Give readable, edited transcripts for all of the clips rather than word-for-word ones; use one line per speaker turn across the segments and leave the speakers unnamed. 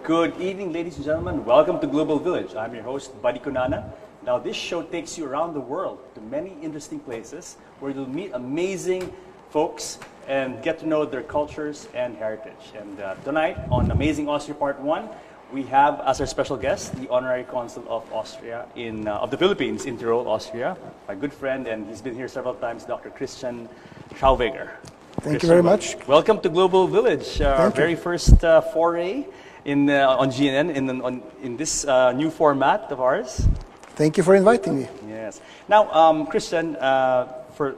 Good evening, ladies and gentlemen. Welcome to Global Village. I'm your host, Buddy Kunana. Now, this show takes you around the world to many interesting places where you'll meet amazing folks and get to know their cultures and heritage. And tonight, on Amazing Austria Part 1, we have as our special guest the Honorary Consul of Austria of the Philippines in Tyrol, Austria, my good friend, and he's been here several times, Dr. Christian Schauweger.
Thank you very much.
Welcome to Global Village, our very first foray on GNN in this new format of ours.
Thank you for inviting me.
Yes. Now, Christian, for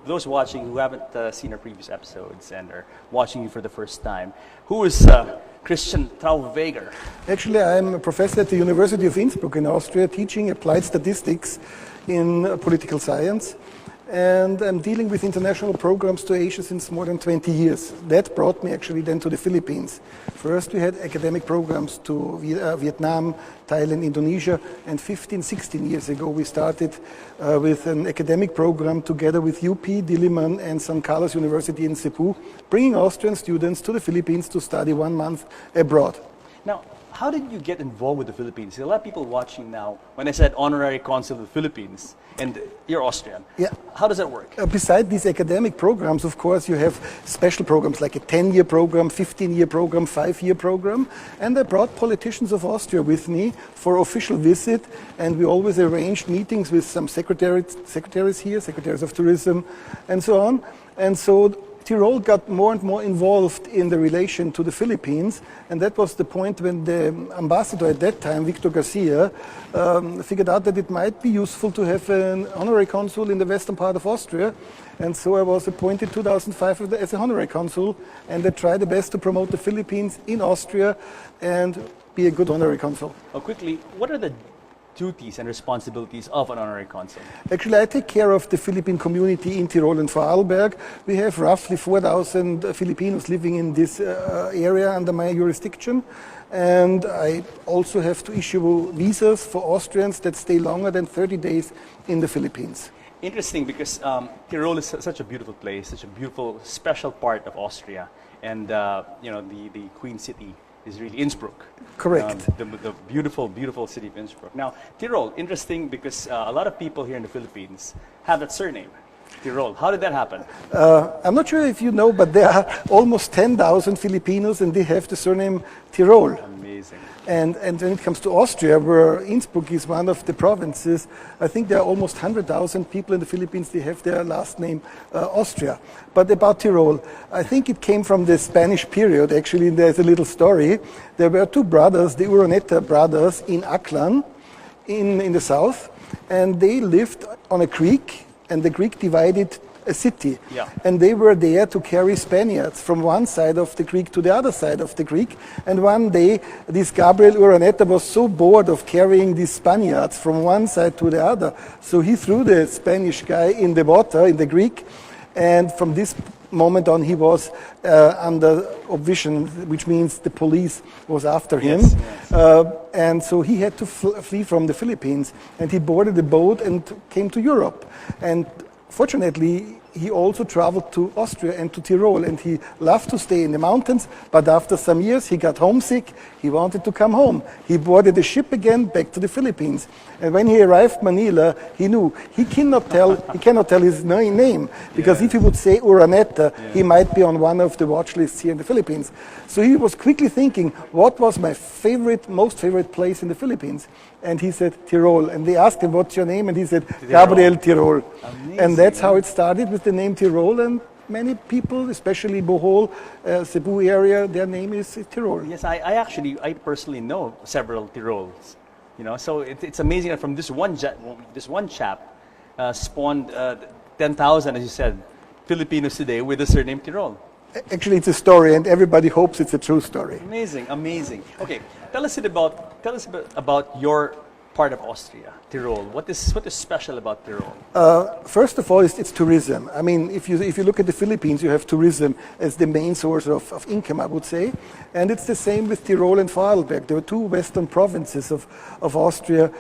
those watching who haven't seen our previous episodes and are watching you for the first time, who is Christian Schauweger?
Actually, I'm a professor at the University of Innsbruck in Austria, teaching applied statistics in political science. And I'm dealing with international programs to Asia since more than 20 years. That brought me actually then to the Philippines. First we had academic programs to Vietnam, Thailand, Indonesia, and 15, 16 years ago we started with an academic program together with UP, Diliman, and San Carlos University in Cebu, bringing Austrian students to the Philippines to study 1 month abroad.
Now, how did you get involved with the Philippines? There are a lot of people watching now. When I said Honorary Consul of the Philippines, and you're Austrian.
Yeah.
How does that work?
Beside these academic programs, of course, you have special programs like a 10-year program, 15-year program, 5-year program. And I brought politicians of Austria with me for official visit. And we always arranged meetings with some secretaries here, secretaries of tourism, and so on. And so Tyrol got more and more involved in the relation to the Philippines, and that was the point when the ambassador at that time, Victor Garcia, figured out that it might be useful to have an honorary consul in the western part of Austria. And so I was appointed 2005 as a honorary consul, and I tried the best to promote the Philippines in Austria and be a good honorary consul.
Oh, quickly, what are the duties and responsibilities of an honorary consul?
Actually, I take care of the Philippine community in Tyrol and Vorarlberg. We have roughly 4,000 Filipinos living in this area under my jurisdiction. And I also have to issue visas for Austrians that stay longer than 30 days in the Philippines.
Interesting, because Tyrol is such a beautiful place, such a beautiful, special part of Austria. And, the Queen City is really Innsbruck.
Correct.
The beautiful, beautiful city of Innsbruck. Now, Tyrol, interesting because a lot of people here in the Philippines have that surname, Tyrol. How did that happen?
I'm not sure if you know, but there are almost 10,000 Filipinos and they have the surname Tyrol.
Amazing.
And when it comes to Austria, where Innsbruck is one of the provinces, I think there are almost 100,000 people in the Philippines, they have their last name Austria. But about Tyrol, I think it came from the Spanish period. Actually, there's a little story. There were two brothers, the Urdaneta brothers in Aklan, in the south, and they lived on a creek, and the creek divided a city.
Yeah.
And they were there to carry Spaniards from one side of the creek to the other side of the creek. And one day, this Gabriel Urdaneta was so bored of carrying these Spaniards from one side to the other, so he threw the Spanish guy in the water, in the creek, and from this moment on he was under obvision, which means the police was after him.
Yes, yes.
And so he had to flee from the Philippines, and he boarded a boat and came to Europe. And fortunately, he also traveled to Austria and to Tyrol, and he loved to stay in the mountains, but after some years he got homesick, he wanted to come home. He boarded a ship again back to the Philippines. And when he arrived Manila, he knew he cannot tell his name, because if he would say Urdaneta, he might be on one of the watch lists here in the Philippines. So he was quickly thinking, what was my most favorite place in the Philippines? And he said, Tyrol. And they asked him, what's your name? And he said, Gabriel Tyrol.
Amazing.
And that's how it started, with the name Tyrol. And many people, especially Bohol, Cebu area, their name is Tyrol.
Yes, I personally know several Tyrols. So it's amazing that from this one chap spawned 10,000, as you said, Filipinos today with the surname Tyrol.
Actually, it's a story, and everybody hopes it's a true story.
Amazing, amazing. Okay, tell us a bit about your part of Austria, Tyrol. What is special about Tyrol?
First of all, it's tourism. I mean, if you look at the Philippines, you have tourism as the main source of income, I would say. And it's the same with Tyrol and Vorarlberg. There are two western provinces of Austria.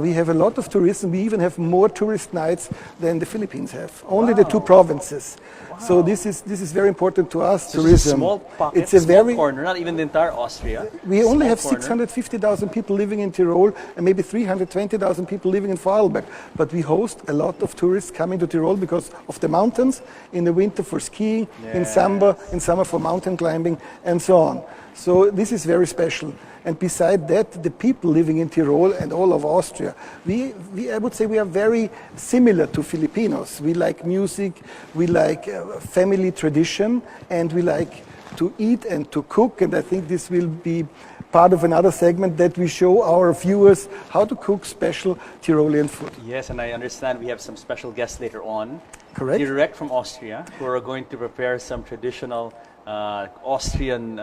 We have a lot of tourism. We even have more tourist nights than the Philippines have. Only the two provinces. So this is very important to us.
So
tourism.
it's a small pocket,
It's a
small
very
corner, not even the entire Austria.
We only have
Small corner.
650,000 people living in Tyrol and maybe 320,000 people living in Vorarlberg. But we host a lot of tourists coming to Tyrol because of the mountains, in the winter for skiing, in summer for mountain climbing, and so on. So this is very special. And beside that, the people living in Tyrol and all of Austria, I would say we are very similar to Filipinos. We like music, we like family tradition, and we like to eat and to cook. And I think this will be part of another segment that we show our viewers how to cook special Tyrolean food.
Yes, and I understand we have some special guests later on.
Correct.
Direct from Austria, who are going to prepare some traditional Austrian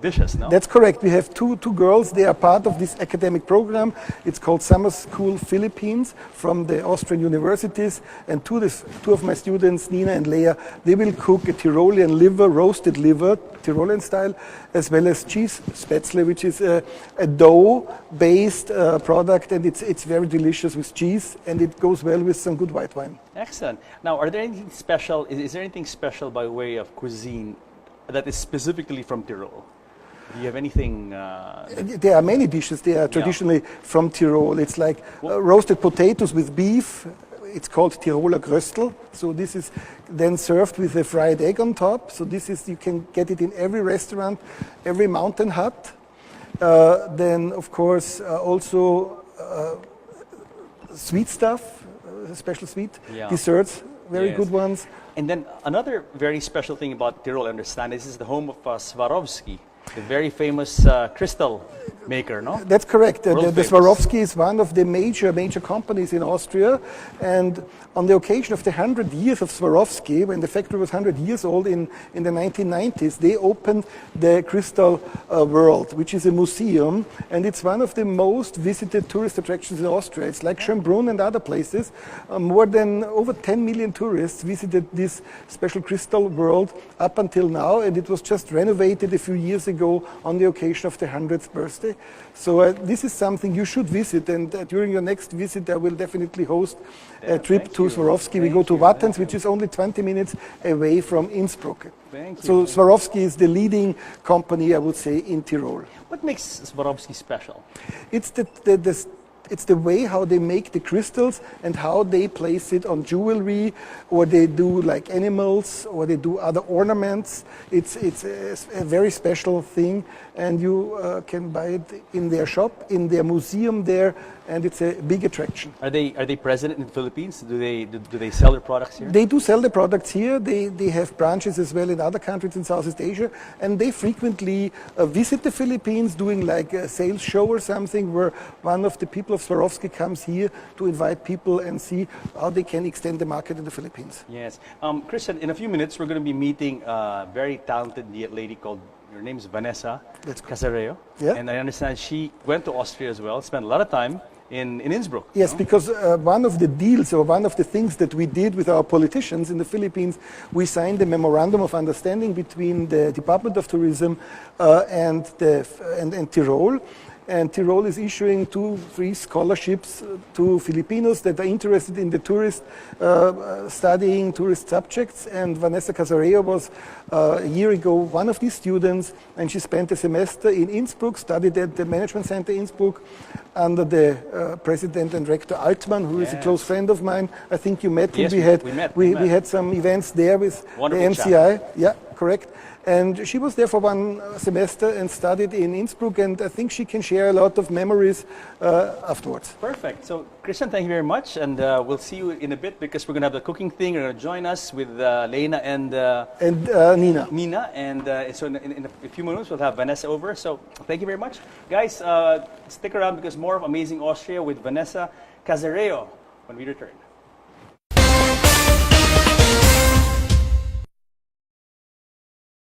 dishes, no?
That's correct. We have two girls. They are part of this academic program. It's called Summer School Philippines from the Austrian universities. And two of my students, Nina and Leah, they will cook a Tyrolean liver, roasted liver, Tyrolean style, as well as cheese spätzle, which is a dough-based product, and it's very delicious with cheese, and it goes well with some good white wine.
Excellent. Now, are there anything special? Is there anything special by way of cuisine that is specifically from Tyrol? Do you have anything?
There are many dishes. They are traditionally from Tyrol. It's like roasted potatoes with beef. It's called Tiroler Gröstel. So this is then served with a fried egg on top. So this is, you can get it in every restaurant, every mountain hut. Then, of course, also sweet stuff, special sweet desserts, very good ones.
And then another very special thing about Tyrol, I understand, this is the home of Swarovski, the very famous crystal maker, no?
That's correct. The
famous.
Swarovski is one of the major companies in Austria, and on the occasion of the 100 years of Swarovski, when the factory was 100 years old in the 1990s, they opened the Crystal World, which is a museum, and it's one of the most visited tourist attractions in Austria. It's like Schönbrunn and other places. More than over 10 million tourists visited this special Crystal World up until now, and it was just renovated a few years ago on the occasion of the 100th birthday. So this is something you should visit, and during your next visit I will definitely host a trip to Swarovski. We go to Wattens, which is only 20 minutes away from Innsbruck. So Swarovski is the leading company, I would say, in Tyrol.
What makes Swarovski special?
It's the way how they make the crystals and how they place it on jewelry, or they do like animals, or they do other ornaments. It's a very special thing, and you can buy it in their shop, in their museum there, and it's a big attraction.
Are they present in the Philippines? Do they sell their products here?
They do sell the products here. They have branches as well in other countries in Southeast Asia, and they frequently visit the Philippines, doing like a sales show or something, where one of the people of Swarovski comes here to invite people and see how they can extend the market in the Philippines.
Yes. Christian, in a few minutes we're going to be meeting a very talented lady called, her name is Vanessa Casareo.
Yeah.
And I understand she went to Austria as well, spent a lot of time in Innsbruck.
Yes, because one of the deals, or one of the things that we did with our politicians in the Philippines, we signed a memorandum of understanding between the Department of Tourism and Tyrol. And Tyrol is issuing 2-3 scholarships to Filipinos that are interested in the studying tourist subjects. And Vanessa Casareo was a year ago one of these students, and she spent a semester in Innsbruck, studied at the Management Center Innsbruck under the president and rector Altmann, who is a close friend of mine. I think you met him.
Yes,
we had some events there with
Wonderful
the MCI. Yeah, correct. And she was there for one semester and studied in Innsbruck, and I think she can share a lot of memories afterwards.
Perfect. So, Christian, thank you very much, and we'll see you in a bit, because we're going to have the cooking thing. You're going to join us with Lena and
Nina.
Nina, and so in a few minutes we'll have Vanessa over. So, thank you very much. Guys, stick around, because more of Amazing Austria with Vanessa Casareo when we return.